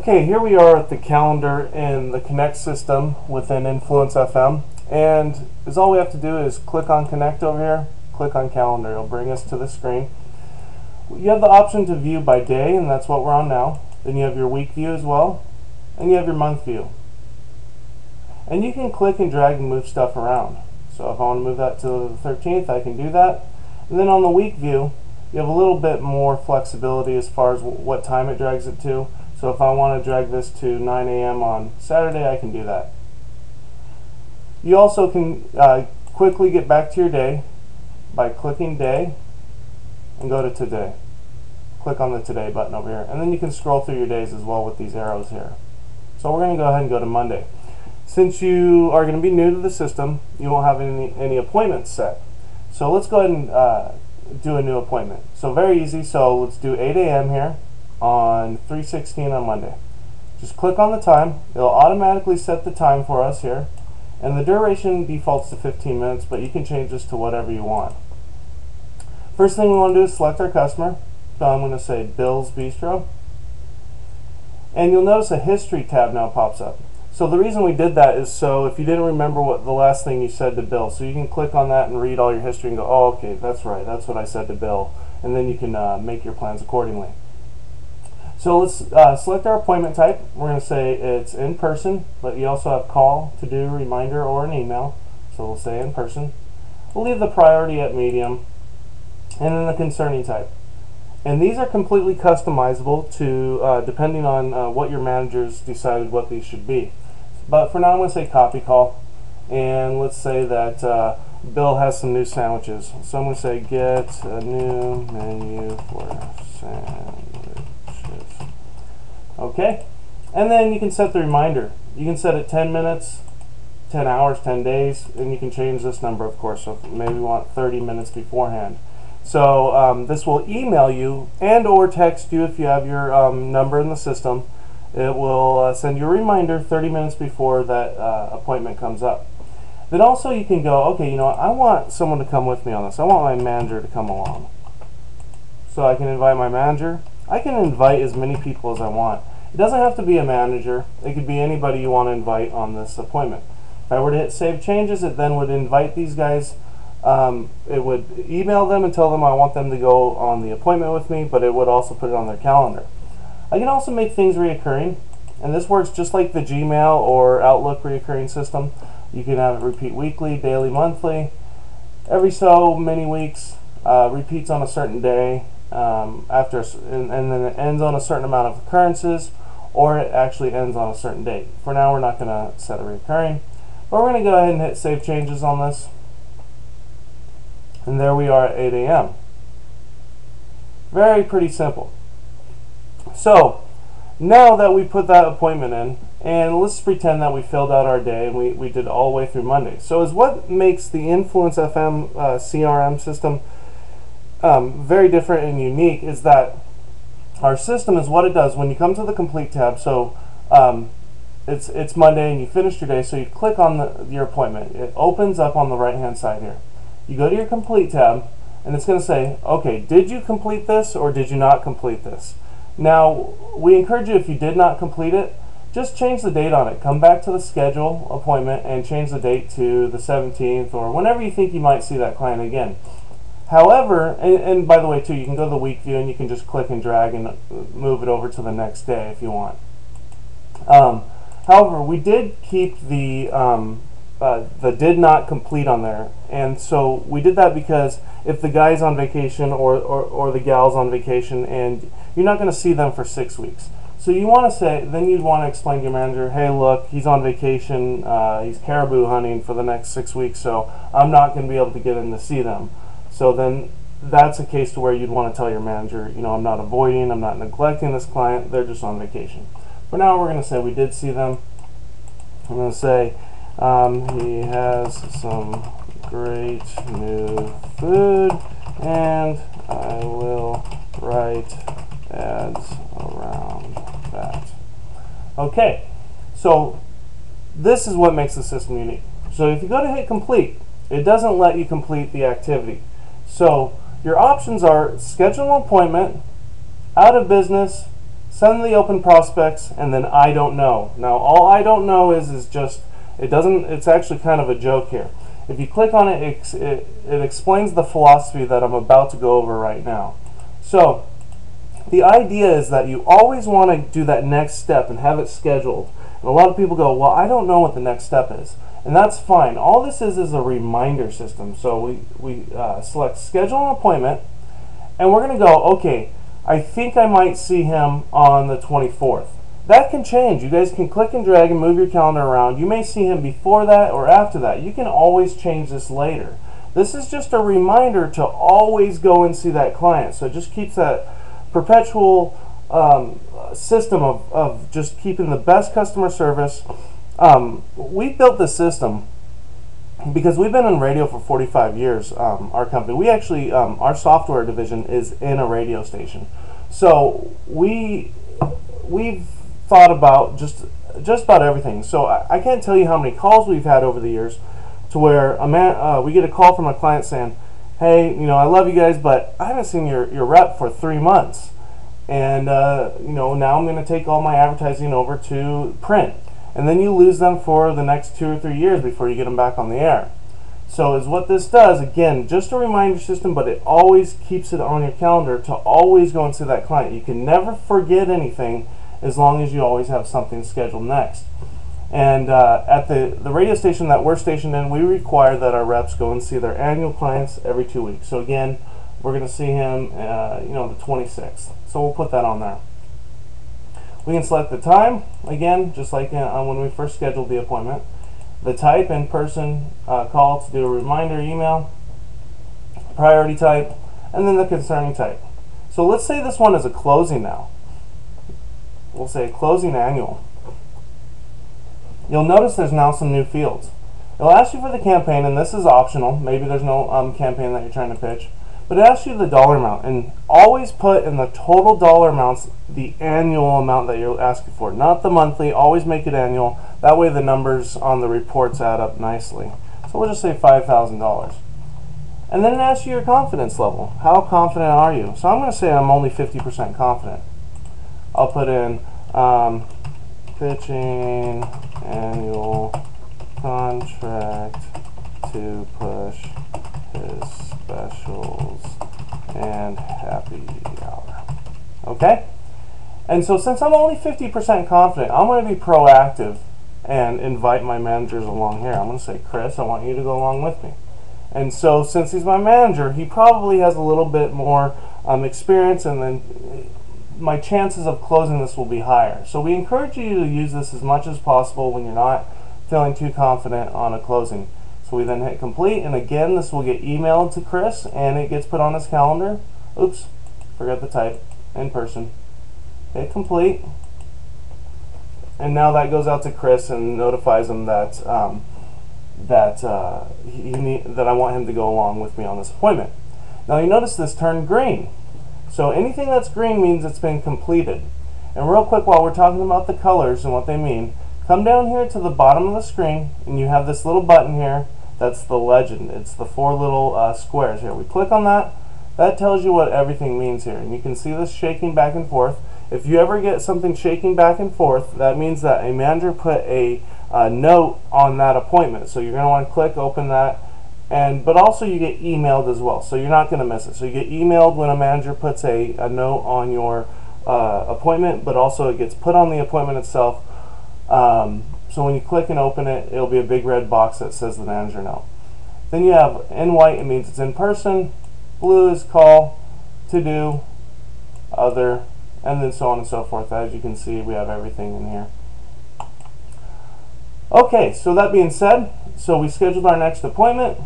Okay, here we are at the calendar in the Connect system within Influence FM, and all we have to do is click on Connect over here, click on Calendar. It'll bring us to the screen. You have the option to view by day, and that's what we're on now. Then you have your week view as well, and you have your month view. And you can click and drag and move stuff around. So if I want to move that to the 13th, I can do that. And then on the week view, you have a little bit more flexibility as far as what time it drags it to. So if I want to drag this to 9 a.m. on Saturday, I can do that. You also can quickly get back to your day by clicking Day and go to Today. Click on the Today button over here. And then you can scroll through your days as well with these arrows here. So we're going to go ahead and go to Monday. Since you are going to be new to the system, you won't have any appointments set. So let's go ahead and do a new appointment. So very easy. So let's do 8 a.m. here on 3/16 on Monday. Just click on the time. It'll automatically set the time for us here, and the duration defaults to 15 minutes, but you can change this to whatever you want. First thing we want to do is select our customer. So I'm going to say Bill's Bistro, and you'll notice a history tab now pops up. So the reason we did that is so if you didn't remember what the last thing you said to Bill, so you can click on that and read all your history and go, oh, okay, that's right, that's what I said to Bill, and then you can make your plans accordingly. So let's select our appointment type. We're going to say it's in person, but you also have call, to do, reminder, or an email. So we'll say in person. We'll leave the priority at medium, and then the concerning type. And these are completely customizable to depending on what your managers decided what these should be. But for now, I'm going to say copy call, and let's say that Bill has some new sandwiches. So I'm going to say get a new menu for sandwiches. Okay, and then you can set the reminder. You can set it 10 minutes, 10 hours, 10 days, and you can change this number, of course. So maybe we want 30 minutes beforehand. So this will email you and or text you if you have your number in the system. It will send you a reminder 30 minutes before that appointment comes up. Then also you can go, okay, you know what, I want someone to come with me on this. I want my manager to come along. So I can invite my manager. I can invite as many people as I want. It doesn't have to be a manager. It could be anybody you want to invite on this appointment. If I were to hit Save Changes, it then would invite these guys. It would email them and tell them I want them to go on the appointment with me, but it would also put it on their calendar. I can also make things reoccurring, and this works just like the Gmail or Outlook reoccurring system. You can have it repeat weekly, daily, monthly, every so many weeks, repeats on a certain day, and then it ends on a certain amount of occurrences, or it actually ends on a certain date. For now, we're not going to set a recurring, but we're going to go ahead and hit Save Changes on this. And there we are at 8 a.m. Very pretty simple. So now that we put that appointment in, and let's pretend that we filled out our day and we did all the way through Monday. So is what makes the Influence FM CRM system very different and unique is that our system is what it does when you come to the Complete tab. So it's Monday and you finished your day, so you click on your appointment. It opens up on the right hand side here. You go to your Complete tab, and it's going to say, okay, did you complete this or did you not complete this? Now, we encourage you, if you did not complete it, just change the date on it. Come back to the schedule appointment and change the date to the 17th or whenever you think you might see that client again. However, and by the way too, you can go to the week view and you can just click and drag and move it over to the next day if you want. However, we did keep the did not complete on there, and so we did that because if the guy's on vacation or the gal's on vacation and you're not going to see them for 6 weeks, so you want to say, then you'd want to explain to your manager, hey look, he's on vacation, he's caribou hunting for the next 6 weeks, so I'm not going to be able to get in to see them. So then that's a case to where you'd want to tell your manager, you know, I'm not avoiding, I'm not neglecting this client, they're just on vacation. For now, we're going to say we did see them. I'm going to say he has some great new food, and I will write ads around that. Okay, so this is what makes the system unique. So if you go to hit complete, it doesn't let you complete the activity. So your options are schedule an appointment, out of business, send the open prospects, and then I don't know. Now all I don't know is just, it's actually kind of a joke here. If you click on it, it explains the philosophy that I'm about to go over right now. So the idea is that you always want to do that next step and have it scheduled. And a lot of people go, well, I don't know what the next step is. And that's fine. All this is a reminder system. So we select schedule an appointment, and we're going to go, okay, I think I might see him on the 24th. That can change. You guys can click and drag and move your calendar around. You may see him before that or after that. You can always change this later. This is just a reminder to always go and see that client. So it just keeps that perpetual system of just keeping the best customer service. We built this system because we've been in radio for 45 years, our company. We actually, our software division is in a radio station. So we've thought about just about everything. So I can't tell you how many calls we've had over the years to where we get a call from a client saying, hey, I love you guys, but I haven't seen your rep for 3 months. And, now I'm going to take all my advertising over to print. And then you lose them for the next 2 or 3 years before you get them back on the air. So is what this does, again, just a reminder system, but it always keeps it on your calendar to always go and see that client. You can never forget anything as long as you always have something scheduled next. And at the radio station that we're stationed in, we require that our reps go and see their annual clients every 2 weeks. So again, we're going to see him, the 26th. So we'll put that on there. We can select the time, again, just like when we first scheduled the appointment. The type, in-person call to do a reminder email, priority type, and then the concerning type. So let's say this one is a closing now. We'll say closing annual. You'll notice there's now some new fields. It'll ask you for the campaign, and this is optional. Maybe there's no campaign that you're trying to pitch. But it asks you the dollar amount, and always put in the total dollar amounts the annual amount that you're asking for, not the monthly. Always make it annual. That way the numbers on the reports add up nicely. So we'll just say $5,000. And then it asks you your confidence level. How confident are you? So I'm going to say I'm only 50% confident. I'll put in pitching annual contract to push his specials and happy hour. Okay? And so since I'm only 50% confident, I'm going to be proactive and invite my managers along here. I'm going to say, Chris, I want you to go along with me. And so since he's my manager, he probably has a little bit more experience, and then my chances of closing this will be higher. So we encourage you to use this as much as possible when you're not feeling too confident on a closing. So we then hit complete, and again, this will get emailed to Chris, and it gets put on his calendar. Oops, forgot the type, in person. Hit complete, and now that goes out to Chris and notifies him that that I want him to go along with me on this appointment. Now you notice this turned green. So anything that's green means it's been completed. And real quick, while we're talking about the colors and what they mean, come down here to the bottom of the screen, and you have this little button here. That's the legend. It's the 4 little squares here. We click on that. That tells you what everything means here. And you can see this shaking back and forth. If you ever get something shaking back and forth, that means that a manager put a note on that appointment. So you're going to want to click, open that, but also you get emailed as well. So you're not going to miss it. So you get emailed when a manager puts a note on your appointment, but also it gets put on the appointment itself. So when you click and open it, it'll be a big red box that says the manager note. Then you have in white, it means it's in person. Blue is call, to do, other, and then so on and so forth. As you can see, we have everything in here. Okay, so that being said, so we scheduled our next appointment.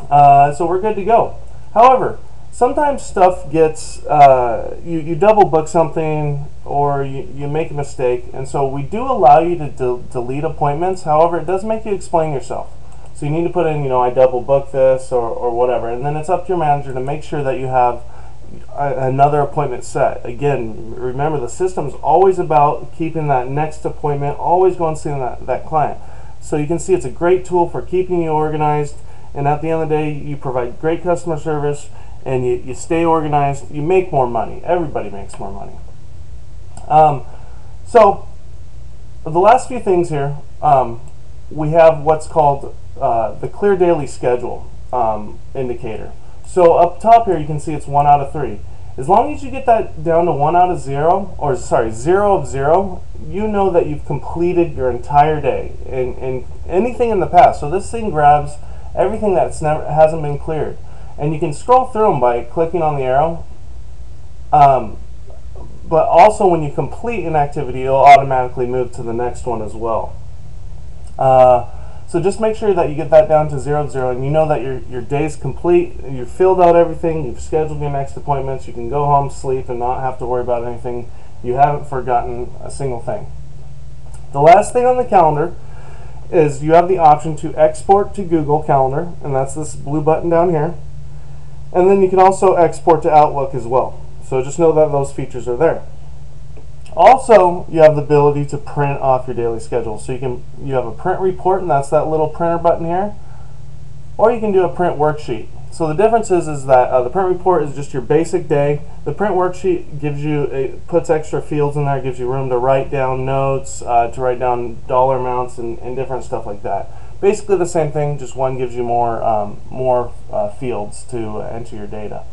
So we're good to go. However, sometimes stuff gets, you double book something, or you make a mistake, and so we do allow you to delete appointments. However, it does make you explain yourself. So you need to put in, I double booked this, or whatever, and then it's up to your manager to make sure that you have another appointment set. Again, remember, the system's always about keeping that next appointment, always going and seeing that client. So you can see it's a great tool for keeping you organized, and at the end of the day, you provide great customer service, and you stay organized, you make more money. Everybody makes more money. So the last few things here, we have what's called the clear daily schedule indicator. So up top here you can see it's 1 out of 3. As long as you get that down to 1 out of 0, or sorry, 0 of 0, you know that you've completed your entire day and anything in the past. So this thing grabs everything that's hasn't been cleared. And you can scroll through them by clicking on the arrow. But also when you complete an activity, it'll automatically move to the next one as well. So just make sure that you get that down to 0 of 0, and you know that your day's complete, you've filled out everything, you've scheduled your next appointments, you can go home, sleep, and not have to worry about anything. You haven't forgotten a single thing. The last thing on the calendar is you have the option to export to Google Calendar, and that's this blue button down here. And then you can also export to Outlook as well. So just know that those features are there. Also, you have the ability to print off your daily schedule. So you have a print report, and that's that little printer button here. Or you can do a print worksheet. So the difference is that the print report is just your basic day. The print worksheet gives you, it puts extra fields in there, gives you room to write down notes, to write down dollar amounts and different stuff like that. Basically the same thing, just one gives you more fields to enter your data.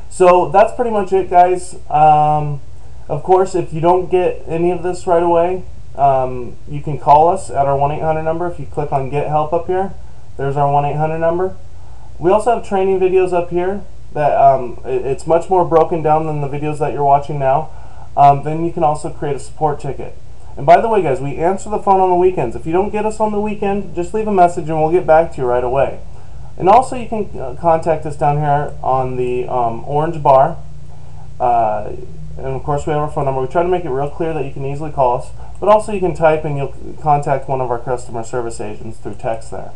So that's pretty much it, guys. Of course, if you don't get any of this right away, you can call us at our 1-800 number. If you click on Get Help up here, there's our 1-800 number. We also have training videos up here that it's much more broken down than the videos that you're watching now. Then you can also create a support ticket. And by the way, guys, we answer the phone on the weekends. If you don't get us on the weekend, just leave a message and we'll get back to you right away. And also you can contact us down here on the orange bar. And of course we have our phone number. We try to make it real clear that you can easily call us. But also you can type and you'll contact one of our customer service agents through text there.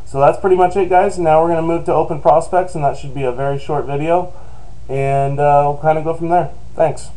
So that's pretty much it, guys. Now we're going to move to open prospects, and that should be a very short video. And we'll kind of go from there. Thanks.